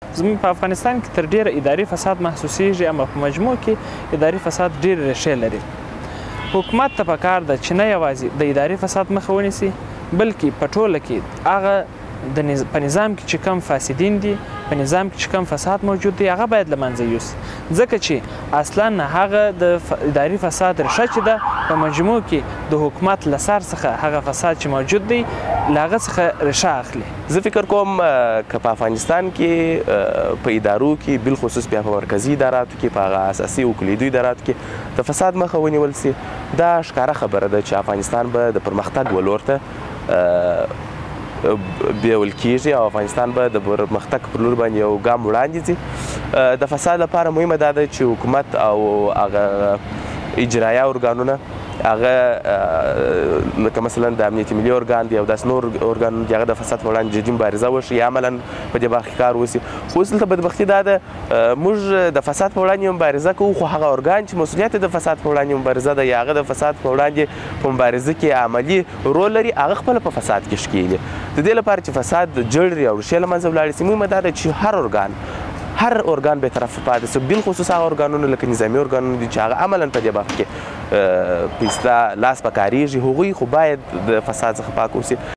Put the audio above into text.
زموږ په افغانستان کې تر ډیره اداري فساد محسوسیږي، اما په مجموع کې اداري فساد ډېر ریښې لري. حکومت ته پکار ده چې نه یوازې د اداري فساد مخه ونیسي، بلکې په ټوله کې هغه په نظام کې چې کم فاسدین دي، په نظام کې چې کم فساد موجود دی، هغه باید له منځه یوسي، ځکه چې اصلا هغه د اداري فساد ریښه چې ده په مجموع کې د حکومت له سر څخه هغه فساد چې موجود دی له هغه څخه ریښه اخلي. زه فکر کوم که په افغانستان کې په ادارو کې بالخصوص بیا په مرکزي اداراتو کې په هغه اساسي او کلیدي اداراتو کې د فساد مخه ونیول سي، دا ښکاره خبره ده چې افغانستان به د پرمختګ ولور ته بیول کیږي او افغانستان به د پرمختګ پر لور باندې یو ګام وړاندې ځي. د فساد لپاره مهمه دا ده چې حکومت او هغه اجرایه ارګانونه هغه لکه مثلا د امنیتي ملي ارګان دی او داسې نور ارګانونه دي، هغه د فساد په وړاندې جدي مبارزه وشي یا عملا په دې برخه کې کار وشي. خو اوس دلته بدبختي دا ده موږ د فساد په وړاندې مبارزه کوو، خو هغه ارګان چې مسؤلیت د فساد په وړاندې مبارزه ده یا هغه د فساد په وړاندې په مبارزه کې عملي رول لري، هغه خپله په فساد کې ښکېلي. د دې لپاره چې فساد جوړ او ریښې له منځه ولاړې سي، مهمه دا ده چې هر ارګان به طرف پاتې سي، بالخصوص هغه ارګانونه لکه نظامي ارګانونه دي چې هغه عملا په دې برخه کې په اصطلاح لاس په کاریږي، هغوی خو باید د فساد څخه پاک اوسي.